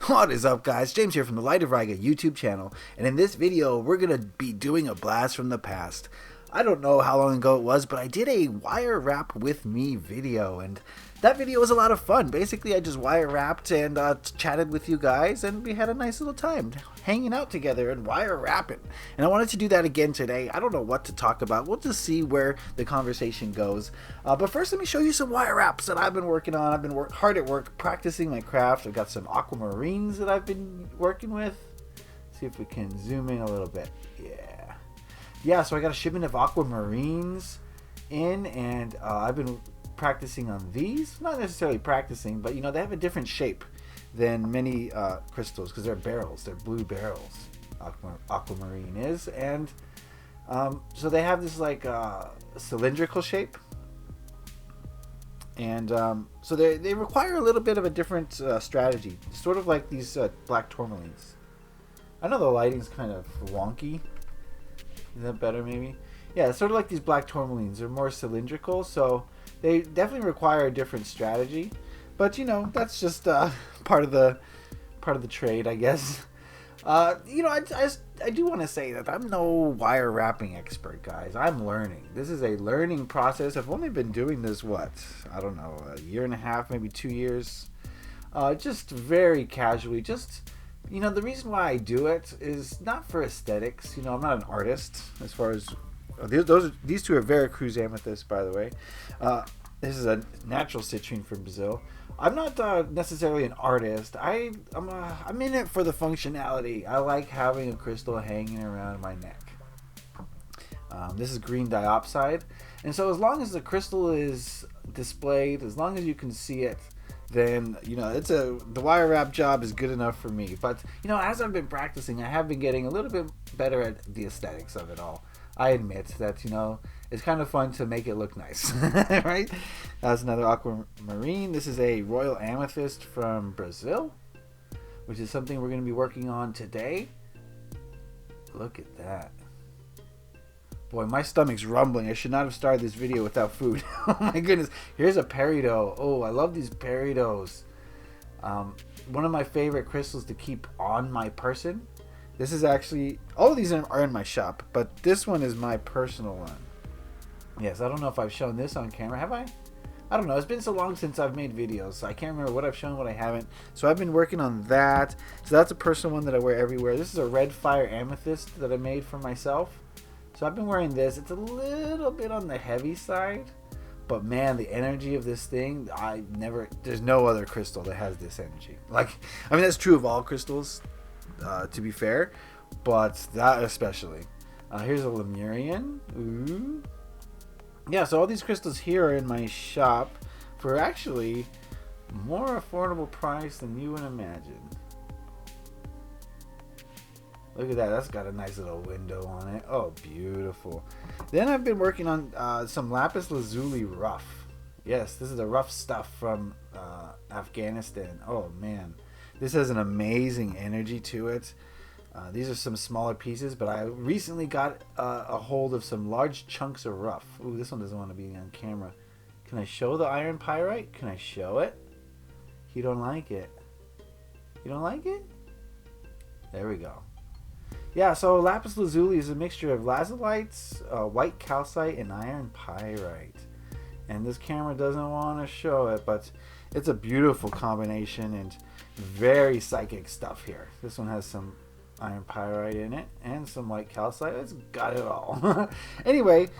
What is up, guys? James here from the Light of Riga YouTube channel, and in this video we're going to be doing a blast from the past. I don't know how long ago it was, but I did a wire wrap with me video, and that video was a lot of fun. Basically, I just wire wrapped and chatted with you guys, and we had a nice little time hanging out together and wire wrapping. And I wanted to do that again today. I don't know what to talk about. We'll just see where the conversation goes. But first, let me show you some wire wraps that I've been working on. I've been hard at work practicing my craft. I've got some aquamarines that I've been working with. See if we can zoom in a little bit. Yeah, so I got a shipment of aquamarines in, and I've been practicing on these. Not necessarily practicing, but you know, they have a different shape than many crystals because they're barrels. They're blue barrels. Aquamarine is, and so they have this like cylindrical shape, and so they require a little bit of a different strategy, sort of like these black tourmalines. I know the lighting's kind of wonky. Is that better, maybe? Yeah, it's sort of like these black tourmalines. They're more cylindrical, so they definitely require a different strategy. But you know, that's just part of the trade, I guess. You know, I do want to say that I'm no wire wrapping expert, guys. I'm learning. This is a learning process. I've only been doing this, what? I don't know, a year and a half, maybe 2 years. Just very casually, just... You know, the reason why I do it is not for aesthetics. You know, I'm not an artist as far as... These two are Veracruz Amethyst, by the way. This is a natural citrine from Brazil. I'm not necessarily an artist. I'm in it for the functionality. I like having a crystal hanging around my neck. This is green diopside. And so as long as the crystal is displayed, as long as you can see it, then you know the wire wrap job is good enough for me. But you know, as I've been practicing, I have been getting a little bit better at the aesthetics of it all. I admit that, you know, it's kind of fun to make it look nice. Right? That's another aquamarine. This is a royal amethyst from Brazil, which is something we're going to be working on today. Look at that. Boy, my stomach's rumbling. I should not have started this video without food. Oh my goodness. Here's a peridot. Oh, I love these peridots. One of my favorite crystals to keep on my person. This is actually... All of these are in my shop, but this one is my personal one. Yes, I don't know if I've shown this on camera. Have I? I don't know. It's been so long since I've made videos, so I can't remember what I've shown, what I haven't. So I've been working on that. So that's a personal one that I wear everywhere. This is a red fire amethyst that I made for myself. So I've been wearing this. It's a little bit on the heavy side, but man, the energy of this thing, there's no other crystal that has this energy. Like, I mean, that's true of all crystals, to be fair, but that especially. Here's a Lemurian. Ooh. Yeah, so all these crystals here are in my shop for actually more affordable price than you would imagine. Look at that. That's got a nice little window on it. Oh, beautiful. Then I've been working on some lapis lazuli rough. Yes, this is the rough stuff from Afghanistan. Oh, man. This has an amazing energy to it. These are some smaller pieces, but I recently got a hold of some large chunks of rough. Ooh, this one doesn't want to be on camera. Can I show the iron pyrite? Can I show it? You don't like it. You don't like it? There we go. Yeah, so lapis lazuli is a mixture of lazuli, white calcite, and iron pyrite. And this camera doesn't want to show it, but it's a beautiful combination and very psychic stuff here. This one has some iron pyrite in it and some white calcite. It's got it all. Anyway,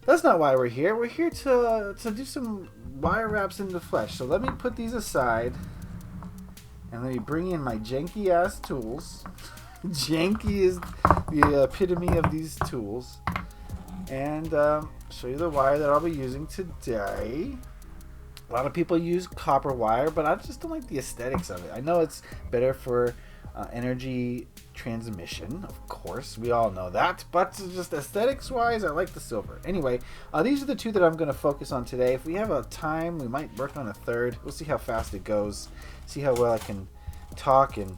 that's not why we're here. We're here to do some wire wraps in the flesh. So let me put these aside and let me bring in my janky ass tools. Janky is the epitome of these tools, and show you the wire that I'll be using today. A lot of people use copper wire, but I just don't like the aesthetics of it. I know it's better for energy transmission, of course, we all know that, but just aesthetics wise, I like the silver. Anyway, these are the two that I'm going to focus on today. If we have a time, we might work on a third. We'll see how fast it goes, see how well I can talk, and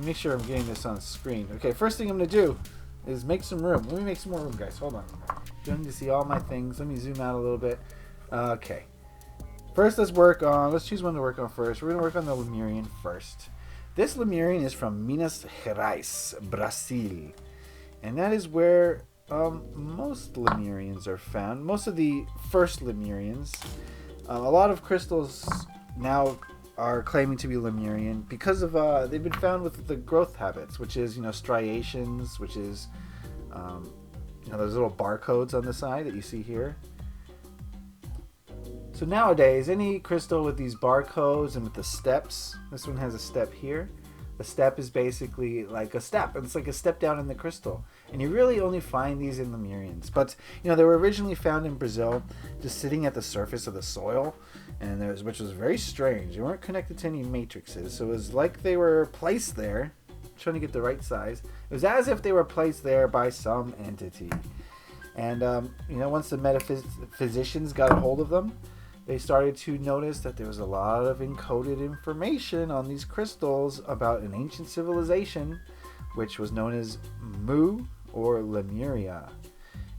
make sure I'm getting this on screen. Okay, first thing I'm going to do is make some room. Let me make some more room, guys. Hold on. You don't need to see all my things. Let me zoom out a little bit. Okay. First, let's choose one to work on first. We're going to work on the Lemurian first. This Lemurian is from Minas Gerais, Brazil. And that is where most Lemurians are found. Most of the first Lemurians. A lot of crystals now are claiming to be Lemurian because of they've been found with the growth habits, which is striations, which is those little barcodes on the side that you see here. So nowadays, any crystal with these barcodes and with the steps, this one has a step here. A step is basically like a step. It's like a step down in the crystal. And you really only find these in Lemurians. But, they were originally found in Brazil, just sitting at the surface of the soil, which was very strange. They weren't connected to any matrices. So it was like they were placed there, trying to get the right size. It was as if they were placed there by some entity. And, once the metaphysicians got a hold of them, they started to notice that there was a lot of encoded information on these crystals about an ancient civilization, which was known as Mu or Lemuria.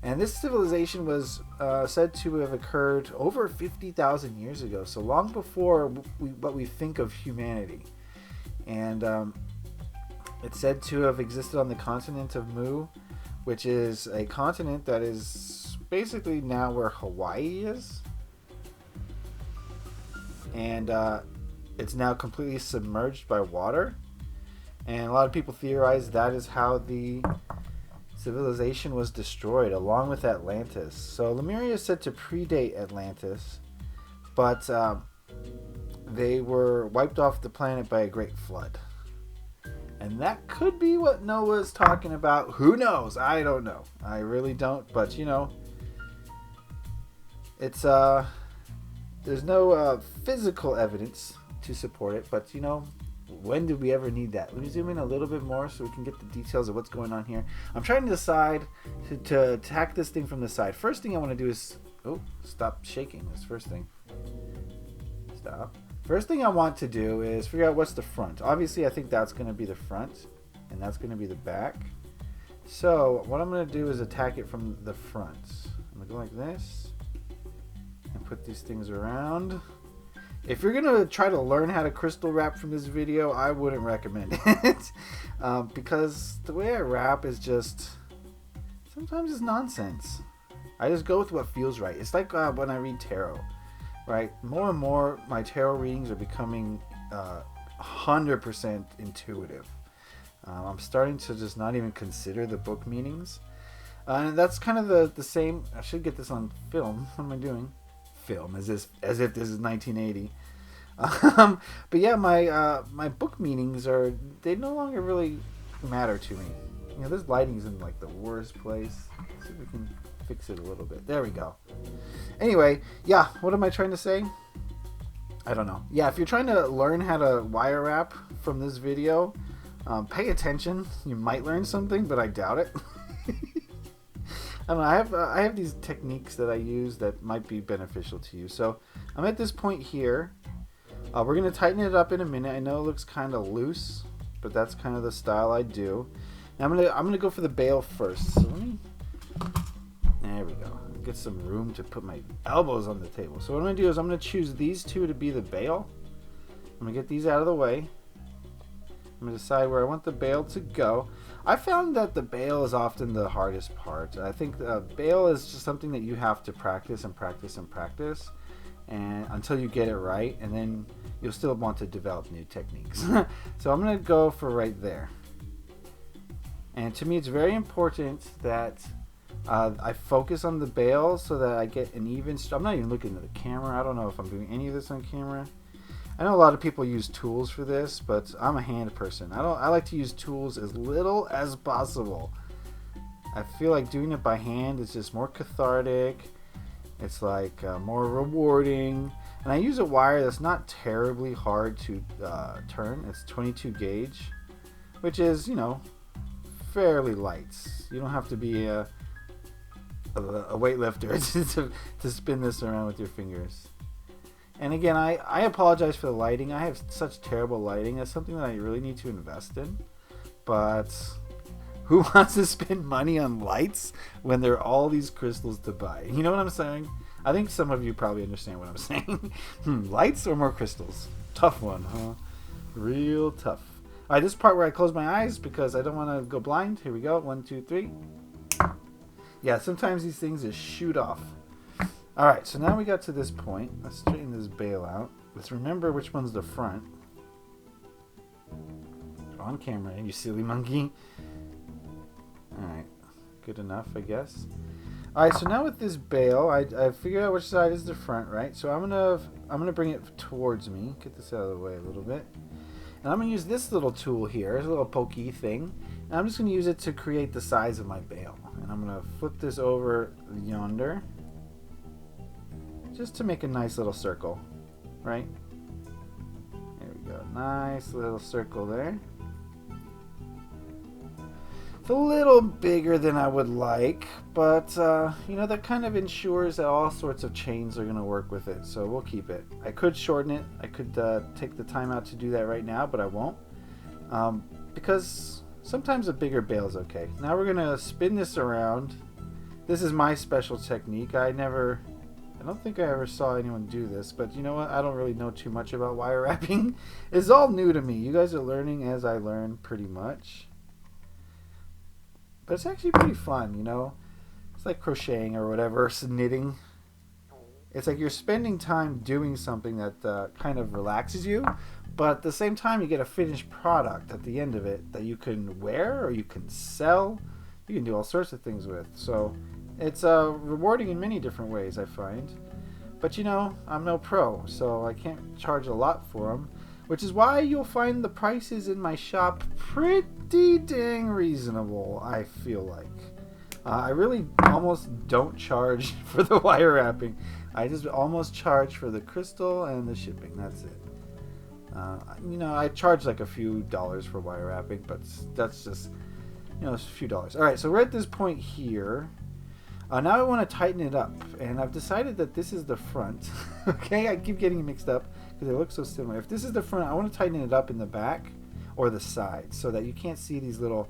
And this civilization was said to have occurred over 50,000 years ago, so long before what we think of humanity. And it's said to have existed on the continent of Mu, which is a continent that is basically now where Hawaii is. And it's now completely submerged by water. And a lot of people theorize that is how the civilization was destroyed, along with Atlantis. So Lemuria is said to predate Atlantis, but they were wiped off the planet by a great flood. And that could be what Noah's talking about. Who knows? I don't know. I really don't. But, it's... There's no physical evidence to support it, but when did we ever need that? Let me zoom in a little bit more so we can get the details of what's going on here. I'm trying to decide to attack this thing from the side. First thing I want to do is... Oh, stop shaking. That's first thing. Stop. First thing I want to do is figure out what's the front. Obviously, I think that's going to be the front, and that's going to be the back. So what I'm going to do is attack it from the front. I'm going to go like this. And put these things around. If you're going to try to learn how to crystal wrap from this video, I wouldn't recommend it. Because the way I wrap is just... Sometimes it's nonsense. I just go with what feels right. It's like when I read tarot. Right? More and more, my tarot readings are becoming 100% intuitive. I'm starting to just not even consider the book meanings. And that's kind of the same... I should get this on film. What am I doing? Film as if this is 1980. But yeah, my book meanings they no longer really matter to me. This lighting's in like the worst place. Let's see if we can fix it a little bit. There we go. Anyway, yeah, what am I trying to say? I don't know. Yeah, if you're trying to learn how to wire wrap from this video, pay attention. You might learn something, but I doubt it. I don't know, I have these techniques that I use that might be beneficial to you. So I'm at this point here. We're going to tighten it up in a minute. I know it looks kind of loose, but that's kind of the style I do. Now I'm gonna go for the bail first. So there we go. Get some room to put my elbows on the table. So what I'm going to do is I'm going to choose these two to be the bail. I'm going to get these out of the way. I'm going to decide where I want the bail to go. I found that the bail is often the hardest part. I think the bail is just something that you have to practice and practice and practice and until you get it right, and then you'll still want to develop new techniques. So I'm going to go for right there. And to me it's very important that I focus on the bail so that I get an even... I'm not even looking at the camera. I don't know if I'm doing any of this on camera. I know a lot of people use tools for this, but I'm a hand person. I like to use tools as little as possible. I feel like doing it by hand is just more cathartic. It's like more rewarding. And I use a wire that's not terribly hard to turn. It's 22 gauge, which is, fairly light. You don't have to be a weightlifter to spin this around with your fingers. And again, I apologize for the lighting. I have such terrible lighting. That's something that I really need to invest in. But who wants to spend money on lights when there are all these crystals to buy? You know what I'm saying? I think some of you probably understand what I'm saying. Lights or more crystals? Tough one, huh? Real tough. All right, this part where I close my eyes because I don't want to go blind. Here we go. 1, 2, 3. Yeah, sometimes these things just shoot off. All right, so now we got to this point. Let's straighten this bail out. Let's remember which one's the front. On camera, you silly monkey. All right, good enough, I guess. All right, so now with this bail, I figured out which side is the front, right? So I'm gonna bring it towards me. Get this out of the way a little bit, and I'm gonna use this little tool here, it's a little pokey thing, and I'm just gonna use it to create the size of my bail. And I'm gonna flip this over yonder, just to make a nice little circle, right? There we go, nice little circle there. It's a little bigger than I would like, but you know, that kind of ensures that all sorts of chains are going to work with it, so we'll keep it. I could shorten it. I could take the time out to do that right now, but I won't, because sometimes a bigger bail is okay. Now we're going to spin this around. This is my special technique. I don't think I ever saw anyone do this, but you know what? I don't really know too much about wire wrapping. It's all new to me. You guys are learning as I learn, pretty much. But it's actually pretty fun, you know? It's like crocheting or whatever, it's knitting. It's like you're spending time doing something that kind of relaxes you, but at the same time you get a finished product at the end of it that you can wear or you can sell. You can do all sorts of things with. So it's rewarding in many different ways, I find. But you know, I'm no pro, so I can't charge a lot for them. Which is why you'll find the prices in my shop pretty dang reasonable, I feel like. I really almost don't charge for the wire wrapping. I just almost charge for the crystal and the shipping. That's it. You know, I charge like a few dollars for wire wrapping, but that's just, you know, it's a few dollars. All right, so we're at this point here. Now I want to tighten it up, and I've decided that this is the front. Okay, I keep getting mixed up because they look so similar. If this is the front, I want to tighten it up in the back or the side so that you can't see these little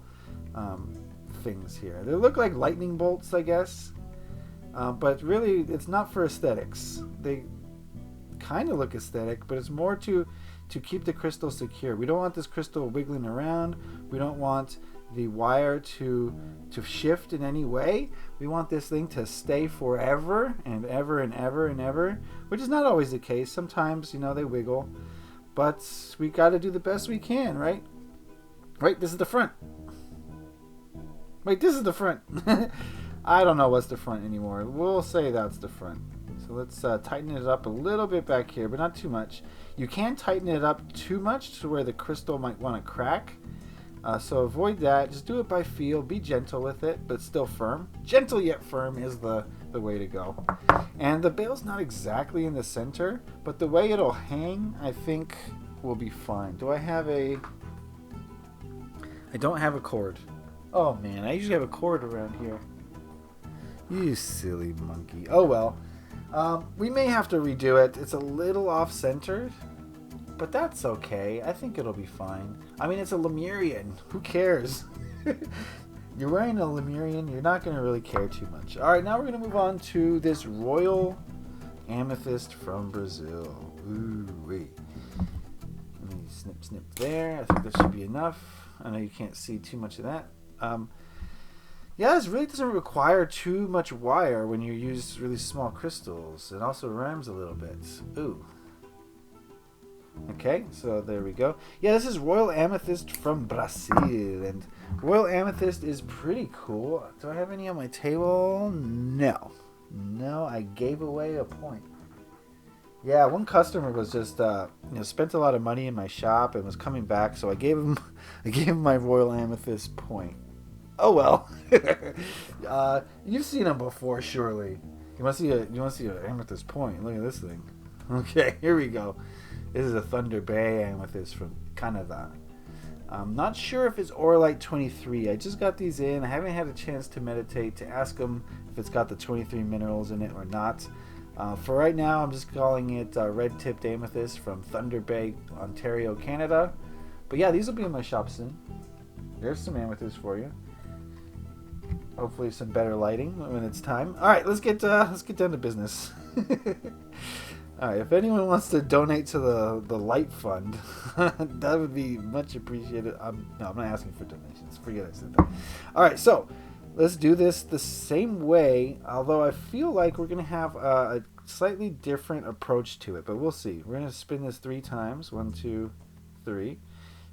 things here. They look like lightning bolts, I guess, but really it's not for aesthetics. They kind of look aesthetic, but it's more to keep the crystal secure. We don't want this crystal wiggling around. We don't want the wire to shift in any way. We want this thing to stay forever and ever and ever and ever, which is not always the case. Sometimes, you know, they wiggle, but we got to do the best we can, right? Right, this is the front. Wait, this is the front. I don't know what's the front anymore. We'll say that's the front. So let's tighten it up a little bit back here, but not too much. You can tighten it up too much to where the crystal might want to crack. So avoid that. Just do it by feel. Be gentle with it, but still firm. Gentle yet firm is the way to go. And the bail's not exactly in the center, but the way it'll hang, I think, will be fine. Do I have a... I don't have a cord. Oh, man. I usually have a cord around here. You silly monkey. Oh, well. We may have to redo it. It's a little off-centered. But that's okay. I think it'll be fine. I mean, it's a Lemurian. Who cares? You're wearing a Lemurian, you're not going to really care too much. Alright, now we're going to move on to this Royal Amethyst from Brazil. Ooh, wait. Let me snip there. I think that should be enough. I know you can't see too much of that. Yeah, this really doesn't require too much wire when you use really small crystals. It also rhymes a little bit. Ooh. Okay, so there we go. Yeah, this is Royal Amethyst from Brazil, and Royal Amethyst is pretty cool. Do I have any on my table? No. No, I gave away a point. Yeah, one customer was just, spent a lot of money in my shop and was coming back, so I gave him my Royal Amethyst point. Oh well. You've seen them before, surely. You want to see an Amethyst point? Look at this thing. Okay, here we go. This is a Thunder Bay Amethyst from Canada. I'm not sure if it's Auralite 23. I just got these in. I haven't had a chance to meditate to ask them if it's got the 23 minerals in it or not. For right now, I'm just calling it Red-Tipped Amethyst from Thunder Bay, Ontario, Canada. But yeah, these will be in my shop soon. There's some amethyst for you. Hopefully some better lighting when it's time. All right, let's get down to business. Alright, if anyone wants to donate to the Light Fund, that would be much appreciated. No, I'm not asking for donations. Forget I said that. Alright, so let's do this the same way, although I feel like we're going to have a slightly different approach to it, but we'll see. We're going to spin this 3 times. 1, 2, 3.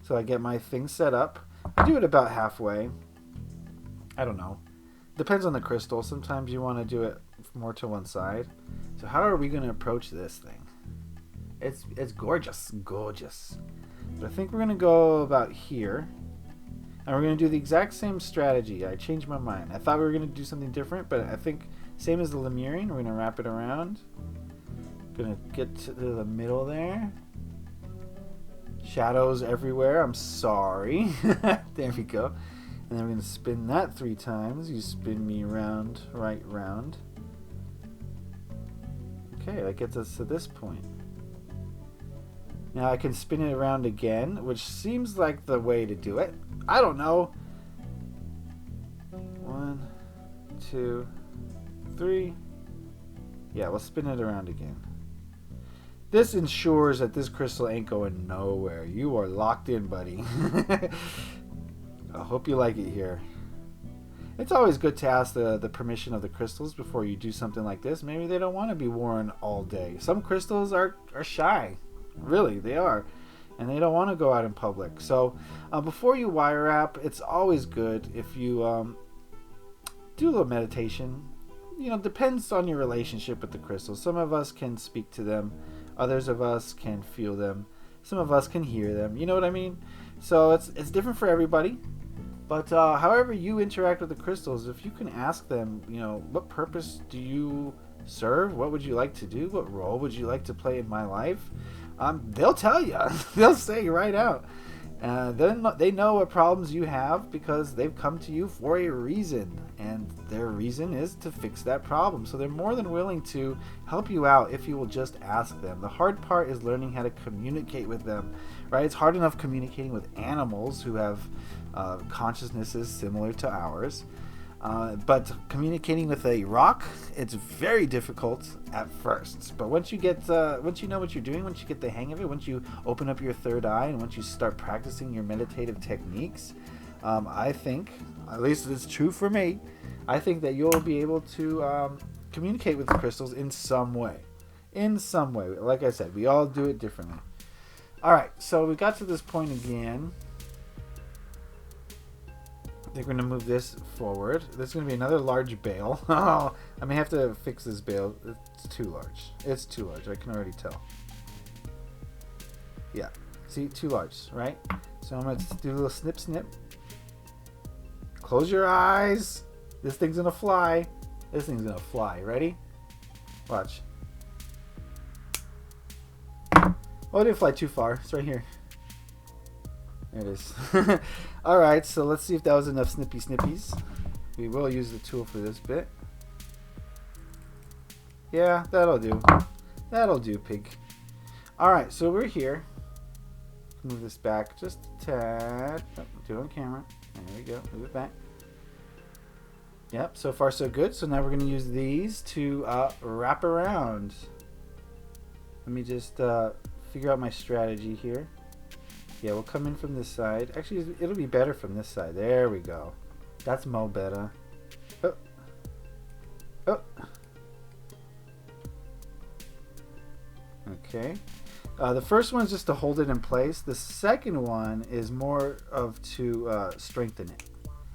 So I get my thing set up. I do it about halfway. I don't know. Depends on the crystal. Sometimes you want to do it more to one side. So how are we going to approach this thing? It's gorgeous. Gorgeous. But I think we're going to go about here. And we're going to do the exact same strategy. I changed my mind. I thought we were going to do something different, but I think same as the Lemurian. We're going to wrap it around. Going to get to the middle there. Shadows everywhere. I'm sorry. There we go. And then we're going to spin that 3 times. You spin me round, right round. Okay, that gets us to this point. Now I can spin it around again, which seems like the way to do it. I don't know. 1, 2, 3. Yeah, we'll spin it around again. This ensures that this crystal ain't going nowhere. You are locked in, buddy. I hope you like it here. It's always good to ask the permission of the crystals before you do something like this. Maybe they don't want to be worn all day. Some crystals are shy. Really, they are. And they don't want to go out in public. So before you wire wrap, it's always good if you do a little meditation. You know, depends on your relationship with the crystals. Some of us can speak to them. Others of us can feel them. Some of us can hear them. You know what I mean? So it's different for everybody. But however you interact with the crystals, if you can ask them, you know, what purpose do you serve? What would you like to do? What role would you like to play in my life? They'll tell you. They'll say right out. They know what problems you have because they've come to you for a reason. And their reason is to fix that problem. So they're more than willing to help you out if you will just ask them. The hard part is learning how to communicate with them. Right? It's hard enough communicating with animals who have consciousnesses similar to ours. But communicating with a rock, it's very difficult at first. But once you know what you're doing, once you get the hang of it, once you open up your third eye, and once you start practicing your meditative techniques, I think, at least it's true for me, I think that you'll be able to communicate with the crystals in some way. In some way. Like I said, we all do it differently. All right, so we got to this point again. I think we're going to move this forward. There's going to be another large bale. Oh, I may have to fix this bale. It's too large. It's too large. I can already tell. Yeah. See? Too large, right? So I'm going to do a little snip, snip. Close your eyes. This thing's going to fly. This thing's going to fly. Ready? Watch. Oh, it didn't fly too far. It's right here. There it is. Alright, so let's see if that was enough snippy snippies. We will use the tool for this bit. Yeah, that'll do. That'll do, pig. Alright, so we're here. Move this back just a tad. Oh, do it on camera. There we go. Move it back. Yep, so far so good. So now we're going to use these to wrap around. Let me just figure out my strategy here. Yeah, we'll come in from this side. Actually, it'll be better from this side. There we go. That's MoBetta. Oh. Oh. Okay. The first one's just to hold it in place. The second one is more of to strengthen it,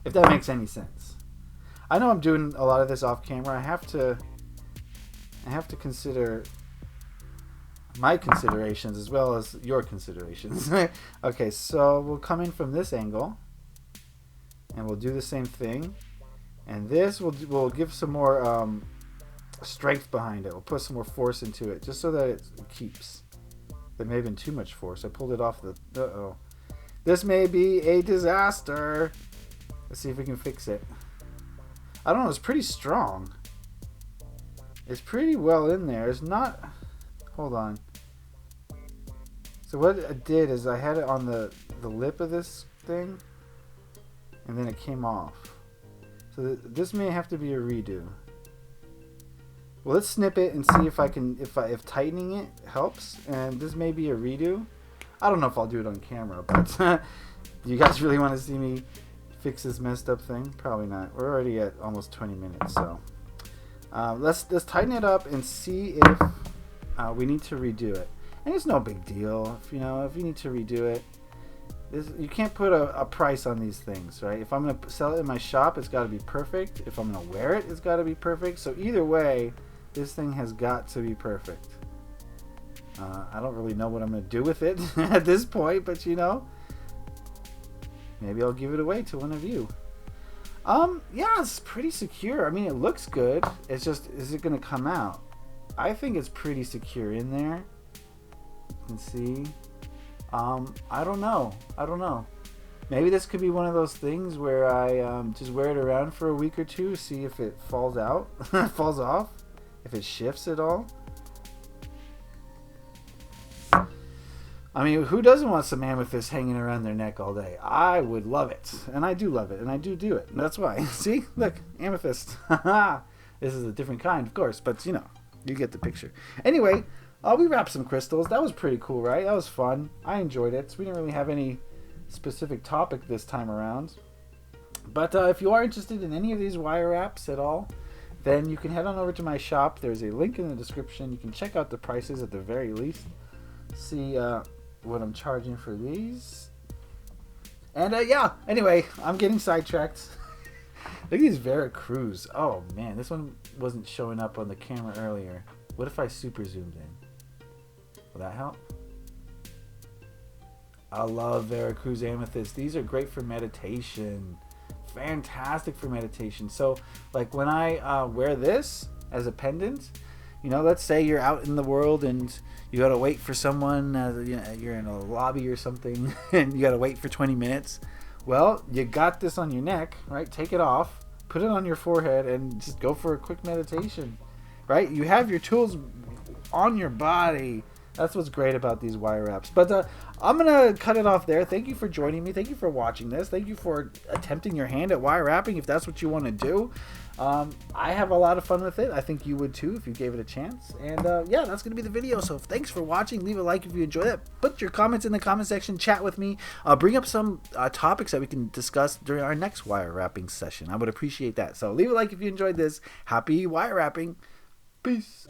if that makes any sense. I know I'm doing a lot of this off camera. I have to consider my considerations as well as your considerations. Okay, so we'll come in from this angle, and we'll do the same thing. And this will give some more strength behind it. We'll put some more force into it, just so that it keeps. There may have been too much force. I pulled it off the... Uh-oh. This may be a disaster. Let's see if we can fix it. I don't know. It's pretty strong. It's pretty well in there. It's not... Hold on. So what I did is I had it on the lip of this thing, and then it came off. So this may have to be a redo. Well, let's snip it and see if I can, if tightening it helps. And this may be a redo. I don't know if I'll do it on camera, but do you guys really want to see me fix this messed up thing? Probably not. We're already at almost 20 minutes, so let's tighten it up and see if we need to redo it. And it's no big deal, if you need to redo it. You can't put a price on these things, right? If I'm going to sell it in my shop, it's got to be perfect. If I'm going to wear it, it's got to be perfect. So either way, this thing has got to be perfect. I don't really know what I'm going to do with it at this point, but maybe I'll give it away to one of you. Yeah, it's pretty secure. I mean, it looks good. It's just, is it going to come out? I think it's pretty secure in there. You can see. I don't know. Maybe this could be one of those things where I just wear it around for a week or two, see if it falls out, falls off, if it shifts at all. I mean, who doesn't want some amethyst hanging around their neck all day? I would love it, and I do love it, and I do it. And that's why. See, look, amethyst. This is a different kind, of course, but you get the picture. Anyway, we wrapped some crystals. That was pretty cool, right? That was fun. I enjoyed it. We didn't really have any specific topic this time around. But if you are interested in any of these wire wraps at all, then you can head on over to my shop. There's a link in the description. You can check out the prices at the very least. See what I'm charging for these. And yeah, anyway, I'm getting sidetracked. Look at these Veracruz. Oh man, this one wasn't showing up on the camera earlier. What if I super zoomed in? Will that help? I love Veracruz amethyst. These are great for meditation. Fantastic for meditation. So like when I wear this as a pendant, let's say you're out in the world and you gotta wait for someone, you're in a lobby or something and you gotta wait for 20 minutes. Well, you got this on your neck, right? Take it off, put it on your forehead, and just go for a quick meditation, right? You have your tools on your body. That's what's great about these wire wraps. But I'm going to cut it off there. Thank you for joining me. Thank you for watching this. Thank you for attempting your hand at wire wrapping if that's what you want to do. I have a lot of fun with it. I think you would too if you gave it a chance. And yeah, that's going to be the video. So thanks for watching. Leave a like if you enjoyed it. Put your comments in the comment section. Chat with me. Bring up some topics that we can discuss during our next wire wrapping session. I would appreciate that. So leave a like if you enjoyed this. Happy wire wrapping. Peace.